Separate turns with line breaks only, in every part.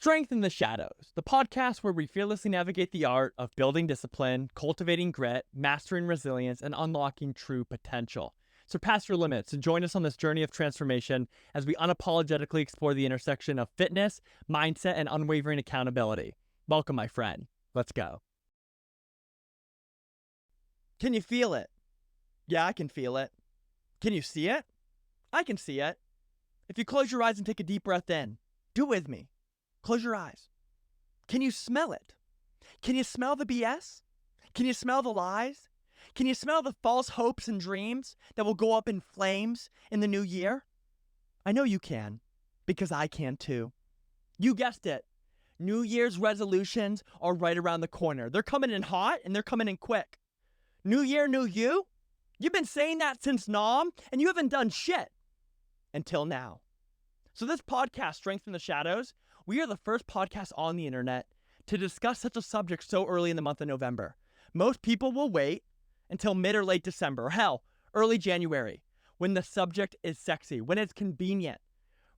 Strength in the Shadows, the podcast where we fearlessly navigate the art of building discipline, cultivating grit, mastering resilience, and unlocking true potential. Surpass your limits and join us on this journey of transformation as we unapologetically explore the intersection of fitness, mindset, and unwavering accountability. Welcome, my friend. Let's go. Can you feel it? Yeah, I can feel it. Can you see it? I can see it. If you close your eyes and take a deep breath in, do it with me. Close your eyes. Can you smell it? Can you smell the BS? Can you smell the lies? Can you smell the false hopes and dreams that will go up in flames in the new year? I know you can, because I can too. You guessed it. New Year's resolutions are right around the corner. They're coming in hot and they're coming in quick. New year, new you? You've been saying that since Nom, and you haven't done shit until now. So this podcast, Strength in the Shadows, we are the first podcast on the internet to discuss such a subject so early in the month of November. Most people will wait until mid or late December, or hell, early January, when the subject is sexy, when it's convenient,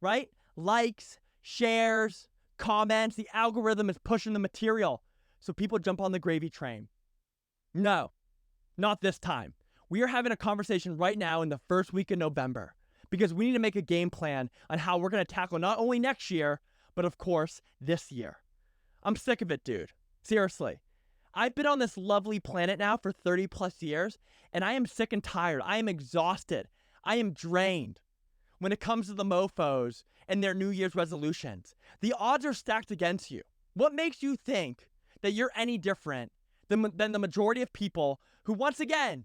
right? Likes, shares, comments, the algorithm is pushing the material, so people jump on the gravy train. No, not this time. We are having a conversation right now in the first week of November because we need to make a game plan on how we're going to tackle not only next year, but of course, this year. I'm sick of it, dude. Seriously. I've been on this lovely planet now for 30 plus years, and I am sick and tired. I am exhausted. I am drained when it comes to the mofos and their New Year's resolutions. The odds are stacked against you. What makes you think that you're any different than the majority of people who, once again,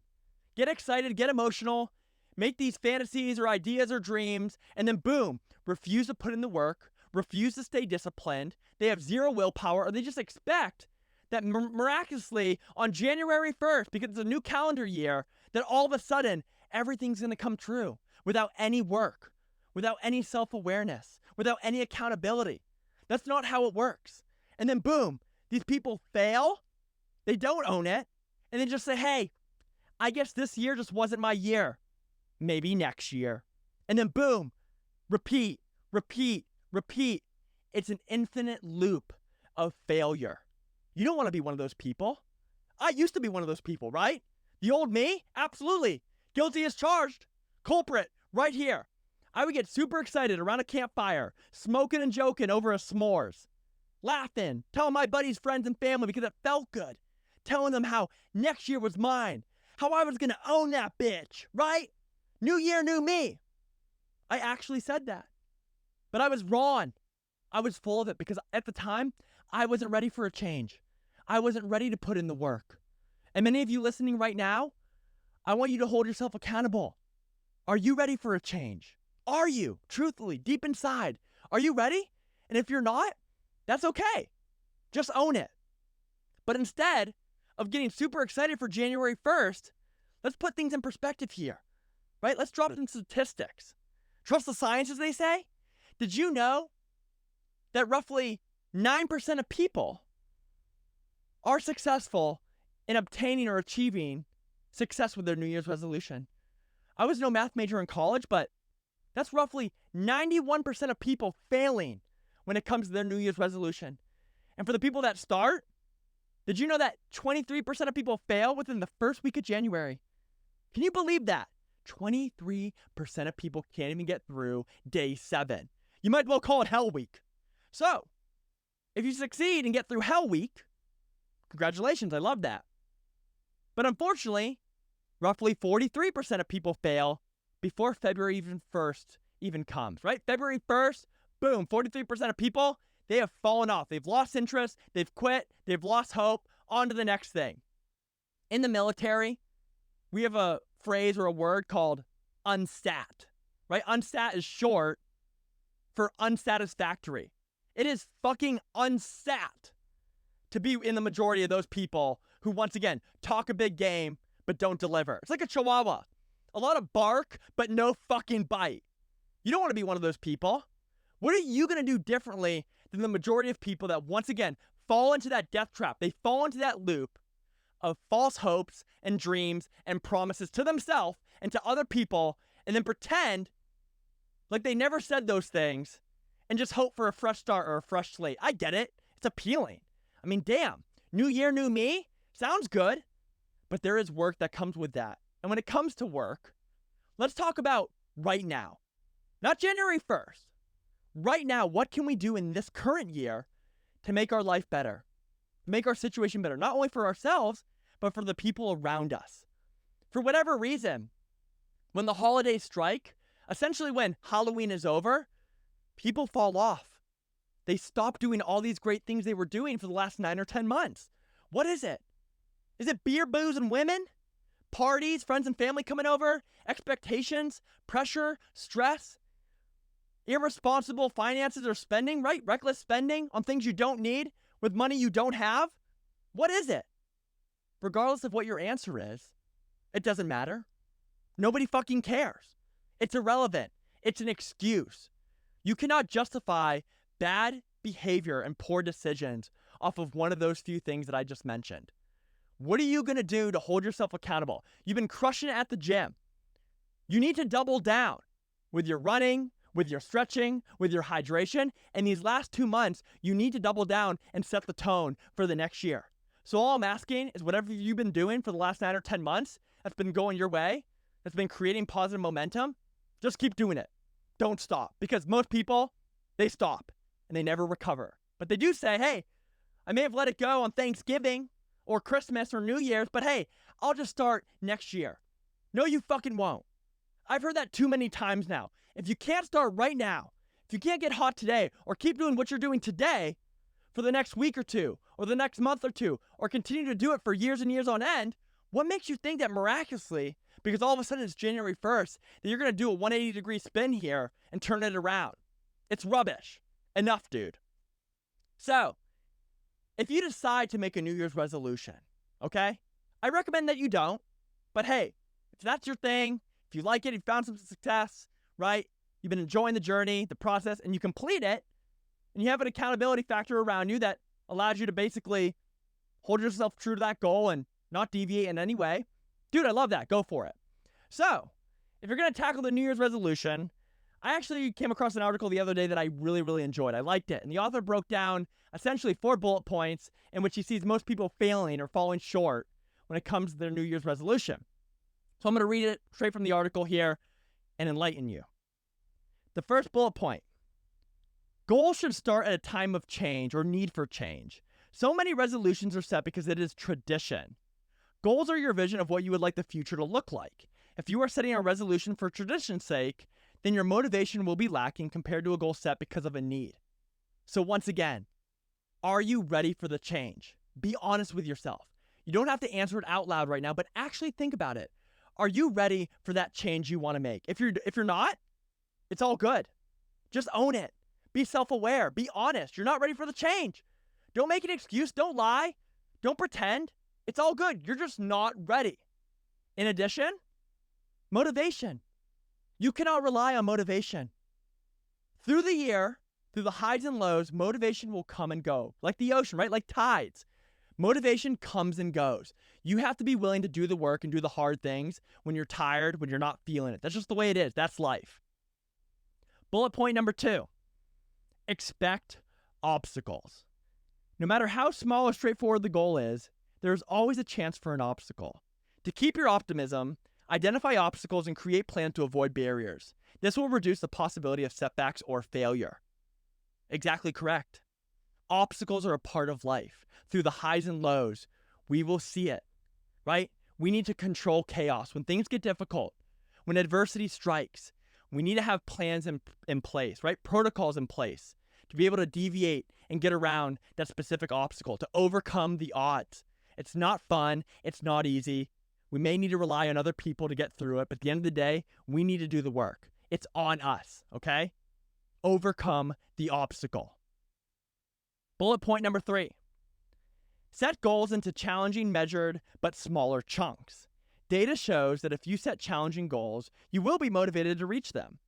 get excited, get emotional, make these fantasies or ideas or dreams, and then boom, refuse to put in the work, refuse to stay disciplined, they have zero willpower, or they just expect that miraculously on January 1st, because it's a new calendar year, that all of a sudden everything's going to come true without any work, without any self-awareness, without any accountability. That's not how it works. And then boom, these people fail, they don't own it, and then just say, hey, I guess this year just wasn't my year. Maybe next year. And then boom, repeat. It's an infinite loop of failure. You don't want to be one of those people. I used to be one of those people, right? The old me? Absolutely. Guilty as charged. Culprit, right here. I would get super excited around a campfire, smoking and joking over a s'mores, laughing, telling my buddies, friends, and family because it felt good, telling them how next year was mine, how I was going to own that bitch, right? New year, new me. I actually said that. But I was wrong. I was full of it because at the time, I wasn't ready for a change. I wasn't ready to put in the work. And many of you listening right now, I want you to hold yourself accountable. Are you ready for a change? Are you? Truthfully, deep inside, are you ready? And if you're not, that's okay. Just own it. But instead of getting super excited for January 1st, let's put things in perspective here, right? Let's drop some statistics. Trust the science, as they say. Did you know that roughly 9% of people are successful in obtaining or achieving success with their New Year's resolution? I was no math major in college, but that's roughly 91% of people failing when it comes to their New Year's resolution. And for the people that start, did you know that 23% of people fail within the first week of January? Can you believe that? 23% of people can't even get through day 7. You might well call it Hell Week. So, if you succeed and get through Hell Week, congratulations, I love that. But unfortunately, roughly 43% of people fail before February 1st even comes, right? February 1st, boom, 43% of people, they have fallen off. They've lost interest, they've quit, they've lost hope, on to the next thing. In the military, we have a phrase or a word called unstat, right? Unstat is short for unsatisfactory. It is fucking unsat to be in the majority of those people who, once again, talk a big game, but don't deliver. It's like a chihuahua. A lot of bark, but no fucking bite. You don't want to be one of those people. What are you going to do differently than the majority of people that, once again, fall into that death trap? They fall into that loop of false hopes and dreams and promises to themselves and to other people, and then pretend like they never said those things and just hope for a fresh start or a fresh slate. I get it. It's appealing. I mean, damn. New year, new me? Sounds good. But there is work that comes with that. And when it comes to work, let's talk about right now. Not January 1st. Right now, what can we do in this current year to make our life better? Make our situation better, not only for ourselves, but for the people around us. For whatever reason, when the holidays strike, essentially when Halloween is over, people fall off. They stop doing all these great things they were doing for the last 9 or 10 months. What is it? Is it beer, booze, and women? Parties, friends and family coming over? Expectations, pressure, stress? Irresponsible finances or spending, right? Reckless spending on things you don't need with money you don't have? What is it? Regardless of what your answer is, it doesn't matter. Nobody fucking cares. It's irrelevant. It's an excuse. You cannot justify bad behavior and poor decisions off of one of those few things that I just mentioned. What are you going to do to hold yourself accountable? You've been crushing it at the gym. You need to double down with your running, with your stretching, with your hydration. And these last 2 months, you need to double down and set the tone for the next year. So all I'm asking is whatever you've been doing for the last 9 or 10 months that's been going your way, that's been creating positive momentum, just keep doing it. Don't stop. Because most people, they stop and they never recover. But they do say, hey, I may have let it go on Thanksgiving or Christmas or New Year's, but hey, I'll just start next year. No, you fucking won't. I've heard that too many times now. If you can't start right now, if you can't get hot today or keep doing what you're doing today for the next week or two or the next month or two or continue to do it for years and years on end, what makes you think that miraculously, because all of a sudden it's January 1st, that you're going to do a 180-degree spin here and turn it around? It's rubbish. Enough, dude. So, if you decide to make a New Year's resolution, okay, I recommend that you don't. But hey, if that's your thing, if you like it, you found some success, right? You've been enjoying the journey, the process, and you complete it, and you have an accountability factor around you that allows you to basically hold yourself true to that goal and not deviate in any way, dude, I love that. Go for it. So, if you're going to tackle the New Year's resolution, I actually came across an article the other day that I really, really enjoyed. I liked it. And the author broke down essentially 4 bullet points in which he sees most people failing or falling short when it comes to their New Year's resolution. So I'm going to read it straight from the article here and enlighten you. The first bullet point: goals should start at a time of change or need for change. So many resolutions are set because it is tradition. Goals are your vision of what you would like the future to look like. If you are setting a resolution for tradition's sake, then your motivation will be lacking compared to a goal set because of a need. So once again, are you ready for the change? Be honest with yourself. You don't have to answer it out loud right now, but actually think about it. Are you ready for that change you want to make? If you're not, it's all good. Just own it. Be self-aware. Be honest. You're not ready for the change. Don't make an excuse. Don't lie. Don't pretend. It's all good. You're just not ready. In addition, motivation. You cannot rely on motivation. Through the year, through the highs and lows, motivation will come and go. Like the ocean, right? Like tides. Motivation comes and goes. You have to be willing to do the work and do the hard things when you're tired, when you're not feeling it. That's just the way it is. That's life. Bullet point number 2. Expect obstacles. No matter how small or straightforward the goal is, there is always a chance for an obstacle. To keep your optimism, identify obstacles and create plans to avoid barriers. This will reduce the possibility of setbacks or failure. Exactly correct. Obstacles are a part of life. Through the highs and lows, we will see it, right? We need to control chaos. When things get difficult, when adversity strikes, we need to have plans in place, right? Protocols in place to be able to deviate and get around that specific obstacle, to overcome the odds. It's not fun. It's not easy. We may need to rely on other people to get through it, but at the end of the day, we need to do the work. It's on us, okay? Overcome the obstacle. Bullet point number 3. Set goals into challenging, measured, but smaller chunks. Data shows that if you set challenging goals, you will be motivated to reach them.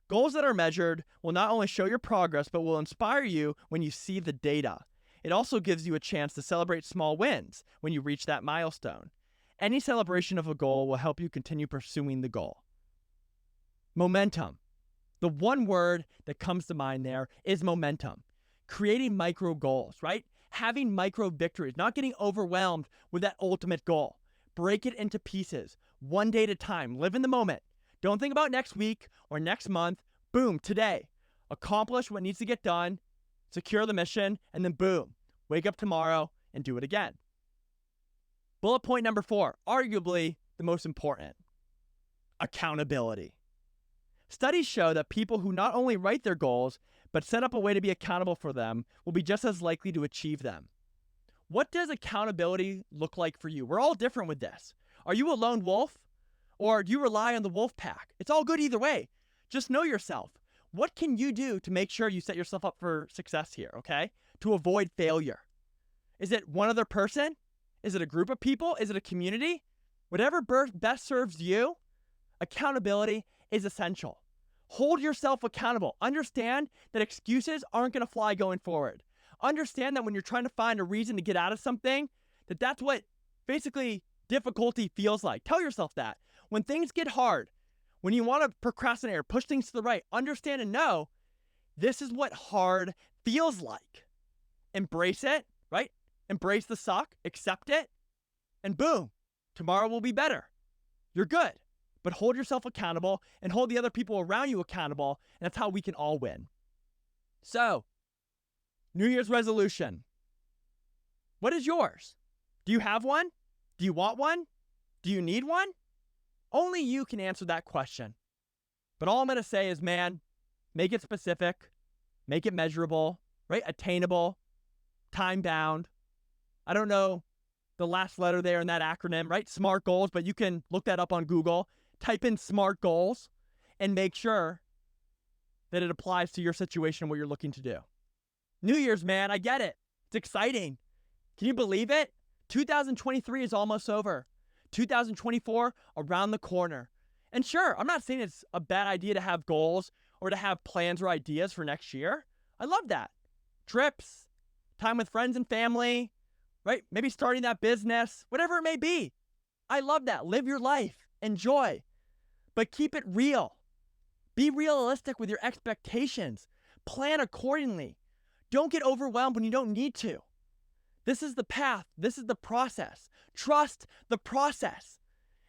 Goals that are measured will not only show your progress, but will inspire you when you see the data. It also gives you a chance to celebrate small wins when you reach that milestone. Any celebration of a goal will help you continue pursuing the goal. Momentum. The one word that comes to mind there is momentum. Creating micro goals, right? Having micro victories, not getting overwhelmed with that ultimate goal. Break it into pieces, one day at a time. Live in the moment. Don't think about next week or next month. Boom, today. Accomplish what needs to get done, secure the mission, and then boom, wake up tomorrow and do it again. Bullet point number 4, arguably the most important, accountability. Studies show that people who not only write their goals, but set up a way to be accountable for them will be just as likely to achieve them. What does accountability look like for you? We're all different with this. Are you a lone wolf or do you rely on the wolf pack? It's all good either way. Just know yourself. What can you do to make sure you set yourself up for success here, okay? To avoid failure. Is it one other person? Is it a group of people? Is it a community? Whatever best serves you, accountability is essential. Hold yourself accountable. Understand that excuses aren't going to fly going forward. Understand that when you're trying to find a reason to get out of something, that's what basically difficulty feels like. Tell yourself that. When things get hard, when you want to procrastinate or push things to the right, understand and know this is what hard feels like. Embrace it, right? Embrace the suck, accept it, and boom, tomorrow will be better. You're good. But hold yourself accountable and hold the other people around you accountable, and that's how we can all win. So, New Year's resolution. What is yours? Do you have one? Do you want one? Do you need one? Only you can answer that question. But all I'm going to say is, man, make it specific, make it measurable, right? Attainable, time-bound. I don't know the last letter there in that acronym, right? SMART goals, but you can look that up on Google. Type in SMART goals and make sure that it applies to your situation, what you're looking to do. New Year's, man, I get it. It's exciting. Can you believe it? 2023 is almost over. 2024 around the corner. And sure, I'm not saying it's a bad idea to have goals or to have plans or ideas for next year. I love that. Trips, time with friends and family, right? Maybe starting that business, whatever it may be. I love that. Live your life. Enjoy. But keep it real. Be realistic with your expectations. Plan accordingly. Don't get overwhelmed when you don't need to. This is the path. This is the process. Trust the process.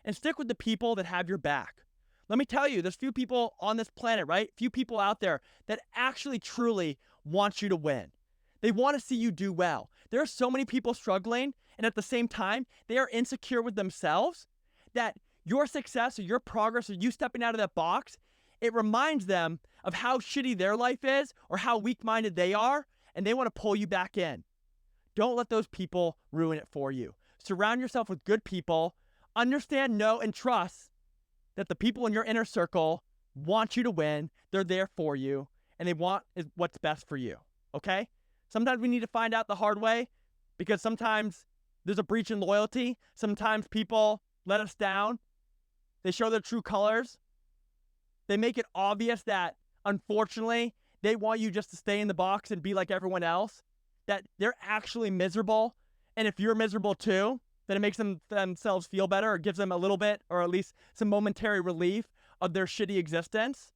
And stick with the people that have your back. Let me tell you, there's few people on this planet, right? Few people out there that actually truly want you to win. They want to see you do well. There are so many people struggling, and at the same time, they are insecure with themselves that your success or your progress or you stepping out of that box, it reminds them of how shitty their life is or how weak-minded they are, and they want to pull you back in. Don't let those people ruin it for you. Surround yourself with good people. Understand, know, and trust that the people in your inner circle want you to win. They're there for you, and they want what's best for you, okay? Sometimes we need to find out the hard way because sometimes there's a breach in loyalty. Sometimes people let us down. They show their true colors. They make it obvious that, unfortunately, they want you just to stay in the box and be like everyone else, that they're actually miserable. And if you're miserable too, then it makes themselves feel better or gives them a little bit or at least some momentary relief of their shitty existence.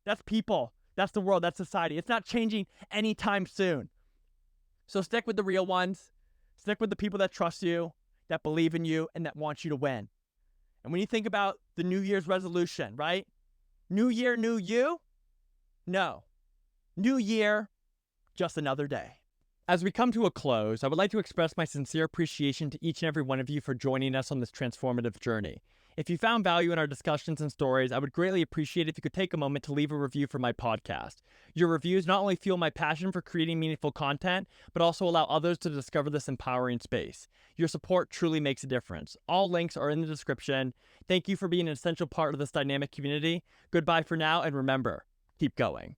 That's people. That's the world. That's society. It's not changing anytime soon. So stick with the real ones. Stick with the people that trust you, that believe in you, and that want you to win. And when you think about the New Year's resolution, right? New year, new you? No. New year, just another day. As we come to a close, I would like to express my sincere appreciation to each and every one of you for joining us on this transformative journey. If you found value in our discussions and stories, I would greatly appreciate if you could take a moment to leave a review for my podcast. Your reviews not only fuel my passion for creating meaningful content, but also allow others to discover this empowering space. Your support truly makes a difference. All links are in the description. Thank you for being an essential part of this dynamic community. Goodbye for now, and remember, keep going.